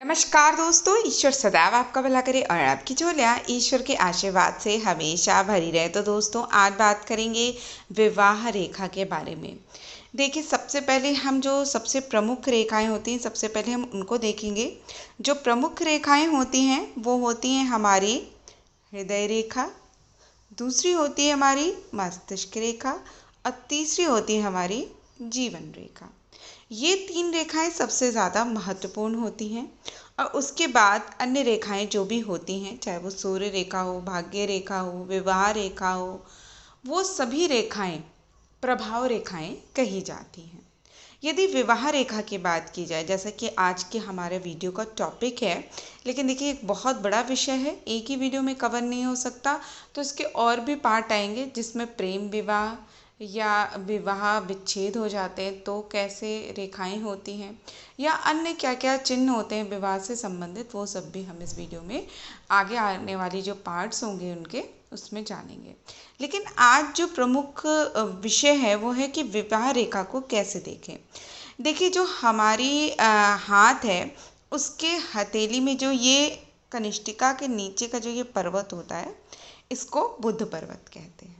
नमस्कार दोस्तों, ईश्वर सदैव आपका भला करे और आपकी झोलियाँ ईश्वर के आशीर्वाद से हमेशा भरी रहे। तो दोस्तों, आज बात करेंगे विवाह रेखा के बारे में। देखिए, सबसे पहले हम जो सबसे प्रमुख रेखाएं होती हैं, सबसे पहले हम उनको देखेंगे। जो प्रमुख रेखाएं होती हैं वो होती हैं हमारी हृदय रेखा, दूसरी होती है हमारी मस्तिष्क रेखा और तीसरी होती है हमारी जीवन रेखा। ये 3 रेखाएं सबसे ज़्यादा महत्वपूर्ण होती हैं और उसके बाद अन्य रेखाएं जो भी होती हैं, चाहे वो सूर्य रेखा हो, भाग्य रेखा हो, विवाह रेखा हो, वो सभी रेखाएं प्रभाव रेखाएं कही जाती हैं। यदि विवाह रेखा की बात की जाए, जैसा कि आज के हमारे वीडियो का टॉपिक है, लेकिन देखिए एक बहुत बड़ा विषय है, एक ही वीडियो में कवर नहीं हो सकता, तो इसके और भी पार्ट आएंगे जिसमें प्रेम विवाह या विवाह विच्छेद हो जाते हैं तो कैसे रेखाएं होती हैं या अन्य क्या क्या चिन्ह होते हैं विवाह से संबंधित, वो सब भी हम इस वीडियो में आगे आने वाली जो पार्ट्स होंगे उनके उसमें जानेंगे। लेकिन आज जो प्रमुख विषय है वो है कि विवाह रेखा को कैसे देखें। देखिए, जो हमारी हाथ है उसके हथेली में जो ये कनिष्ठिका के नीचे का जो ये पर्वत होता है, इसको बुध पर्वत कहते हैं।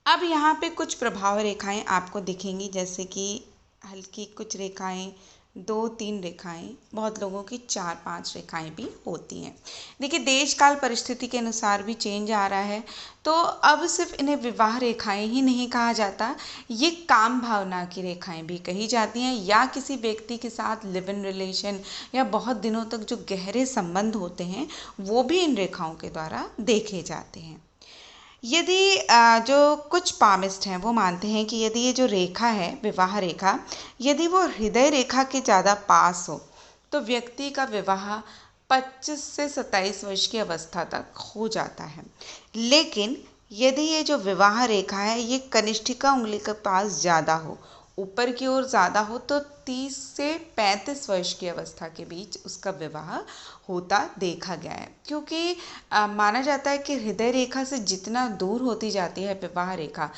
अब यहाँ पे कुछ प्रभाव रेखाएं आपको दिखेंगी, जैसे कि हल्की कुछ रेखाएं, 2-3 रेखाएं, बहुत लोगों की 4-5 रेखाएं भी होती हैं। देखिए, देश काल परिस्थिति के अनुसार भी चेंज आ रहा है, तो अब सिर्फ इन्हें विवाह रेखाएं ही नहीं कहा जाता, ये काम भावना की रेखाएं भी कही जाती हैं या किसी व्यक्ति के साथ लिव इन रिलेशन या बहुत दिनों तक जो गहरे संबंध होते हैं वो भी इन रेखाओं के द्वारा देखे जाते हैं। यदि जो कुछ पामिस्ट हैं वो मानते हैं कि यदि ये जो रेखा है विवाह रेखा, यदि वो हृदय रेखा के ज़्यादा पास हो तो व्यक्ति का विवाह 25 से 27 वर्ष की अवस्था तक हो जाता है। लेकिन यदि ये जो विवाह रेखा है ये कनिष्ठिका उंगली के पास ज़्यादा हो, ऊपर की ओर ज़्यादा हो, तो 30 से 35 वर्ष की अवस्था के बीच उसका विवाह होता देखा गया है। क्योंकि माना जाता है कि हृदय रेखा से जितना दूर होती जाती है विवाह रेखा,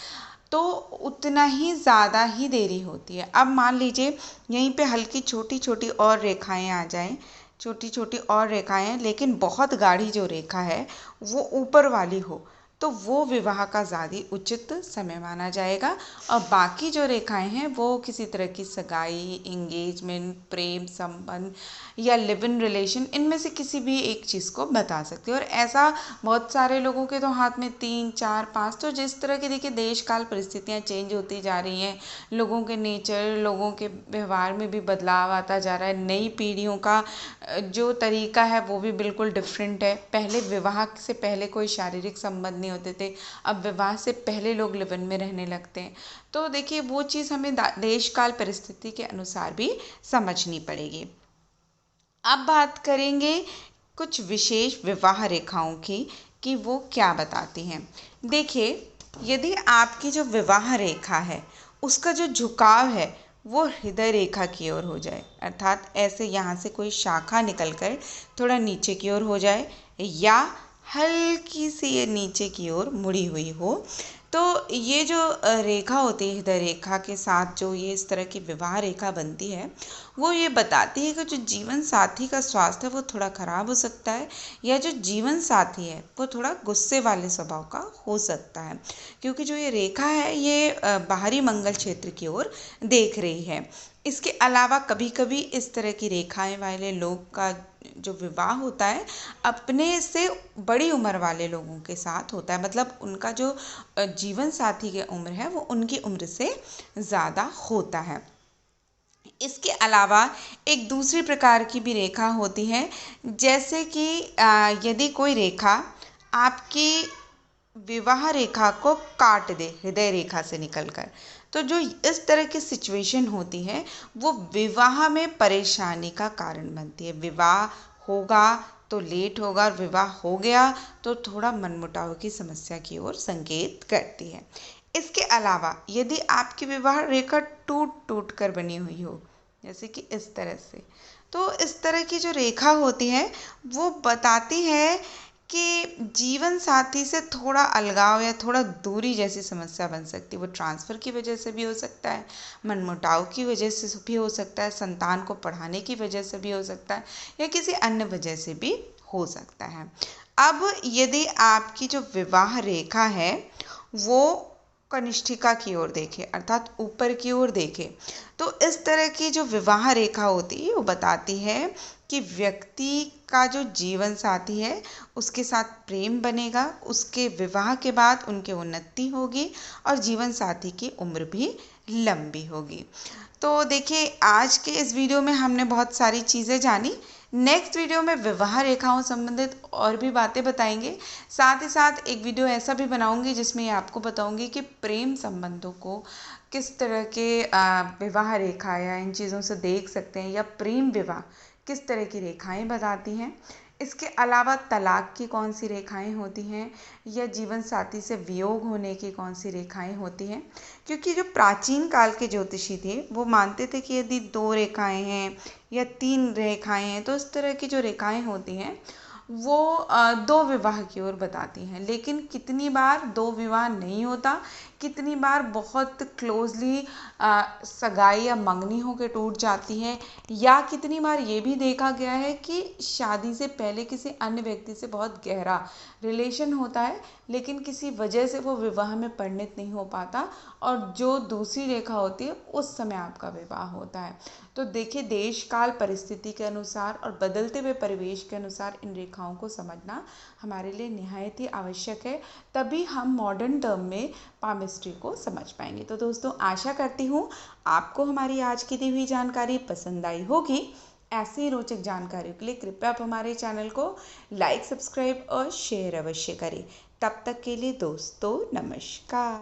तो उतना ही ज़्यादा ही देरी होती है। अब मान लीजिए यहीं पे हल्की छोटी छोटी और रेखाएं आ जाएं, छोटी छोटी और रेखाएं, लेकिन बहुत गाढ़ी जो रेखा है वो ऊपर वाली हो, तो वो विवाह का ज़्यादा उचित समय माना जाएगा। और बाकी जो रेखाएं हैं वो किसी तरह की सगाई, इंगेजमेंट, प्रेम संबंध या लिव इन रिलेशन, इनमें से किसी भी एक चीज़ को बता सकती है। और ऐसा बहुत सारे लोगों के तो हाथ में 3, 4, 5, तो जिस तरह की देखिए देश काल परिस्थितियाँ चेंज होती जा रही हैं, लोगों के नेचर, लोगों के व्यवहार में भी बदलाव आता जा रहा है, नई पीढ़ियों का जो तरीका है वो भी बिल्कुल डिफरेंट है। पहले विवाह से पहले कोई शारीरिक संबंध नहीं होते थे, अब विवाह से पहले लोग लिव इन में रहने लगते हैं। तो देखिए वो चीज़ हमें देश काल परिस्थिति के अनुसार भी समझनी पड़ेगी। अब बात करेंगे कुछ विशेष विवाह रेखाओं की कि वो क्या बताती हैं। देखिए, यदि आपकी जो विवाह रेखा है उसका जो झुकाव है वो हृदय रेखा की ओर हो जाए, अर्थात ऐसे यहाँ से कोई शाखा निकलकर थोड़ा नीचे की ओर हो जाए या हल्की सी ये नीचे की ओर मुड़ी हुई हो, तो ये जो रेखा होती है हृदय रेखा के साथ जो ये इस तरह की विवाह रेखा बनती है, वो ये बताती है कि जो जीवन साथी का स्वास्थ्य है वो थोड़ा खराब हो सकता है या जो जीवन साथी है वो थोड़ा गुस्से वाले स्वभाव का हो सकता है, क्योंकि जो ये रेखा है ये बाहरी मंगल क्षेत्र की ओर देख रही है। इसके अलावा कभी कभी इस तरह की रेखाएं वाले लोग का जो विवाह होता है अपने से बड़ी उम्र वाले लोगों के साथ होता है, मतलब उनका जो जीवन साथी की उम्र है वो उनकी उम्र से ज़्यादा होता है। इसके अलावा एक दूसरी प्रकार की भी रेखा होती है, जैसे कि यदि कोई रेखा आपकी विवाह रेखा को काट दे हृदय रेखा से निकलकर, तो जो इस तरह की सिचुएशन होती है वो विवाह में परेशानी का कारण बनती है। विवाह होगा तो लेट होगा और विवाह हो गया तो थोड़ा मनमुटाव की समस्या की ओर संकेत करती है। इसके अलावा यदि आपकी विवाह रेखा टूट टूट कर बनी हुई हो, जैसे कि इस तरह से, तो इस तरह की जो रेखा होती है वो बताती है कि जीवन साथी से थोड़ा अलगाव या थोड़ा दूरी जैसी समस्या बन सकती है। वो ट्रांसफ़र की वजह से भी हो सकता है, मनमुटाव की वजह से भी हो सकता है, संतान को पढ़ाने की वजह से भी हो सकता है, या किसी अन्य वजह से भी हो सकता है। अब यदि आपकी जो विवाह रेखा है वो कनिष्ठिका की ओर देखे, अर्थात ऊपर की ओर देखे, तो इस तरह की जो विवाह रेखा होती है वो बताती है कि व्यक्ति का जो जीवन साथी है उसके साथ प्रेम बनेगा, उसके विवाह के बाद उनकी उन्नति होगी और जीवन साथी की उम्र भी लंबी होगी। तो देखिए, आज के इस वीडियो में हमने बहुत सारी चीज़ें जानी। नेक्स्ट वीडियो में विवाह रेखाओं संबंधित और भी बातें बताएंगे। साथ ही साथ एक वीडियो ऐसा भी बनाऊंगी जिसमें आपको बताऊंगी कि प्रेम संबंधों को किस तरह के विवाह रेखा या इन चीज़ों से देख सकते हैं, या प्रेम विवाह किस तरह की रेखाएं बताती हैं। इसके अलावा तलाक की कौन सी रेखाएं होती हैं, या जीवन साथी से वियोग होने की कौन सी रेखाएं होती हैं। क्योंकि जो प्राचीन काल के ज्योतिषी थे वो मानते थे कि यदि 2 रेखाएं हैं या 3 रेखाएं हैं तो इस तरह की जो रेखाएं होती हैं वो 2 विवाह की ओर बताती हैं। लेकिन कितनी बार 2 विवाह नहीं होता, कितनी बार बहुत क्लोजली सगाई या मंगनी होकर टूट जाती है, या कितनी बार ये भी देखा गया है कि शादी से पहले किसी अन्य व्यक्ति से बहुत गहरा रिलेशन होता है लेकिन किसी वजह से वो विवाह में परिणत नहीं हो पाता, और जो दूसरी रेखा होती है उस समय आपका विवाह होता है। तो देखिए, देश काल परिस्थिति के अनुसार और बदलते हुए परिवेश के अनुसार इन रेखाओं को समझना हमारे लिए निहायत ही आवश्यक है, तभी हम मॉडर्न टर्म में पामिस्ट्री को समझ पाएंगे। तो दोस्तों, आशा करती हूँ आपको हमारी आज की दी हुई जानकारी पसंद आई होगी। ऐसी ही रोचक जानकारियों के लिए कृपया आप हमारे चैनल को लाइक, सब्सक्राइब और शेयर अवश्य करें। तब तक के लिए दोस्तों, नमस्कार।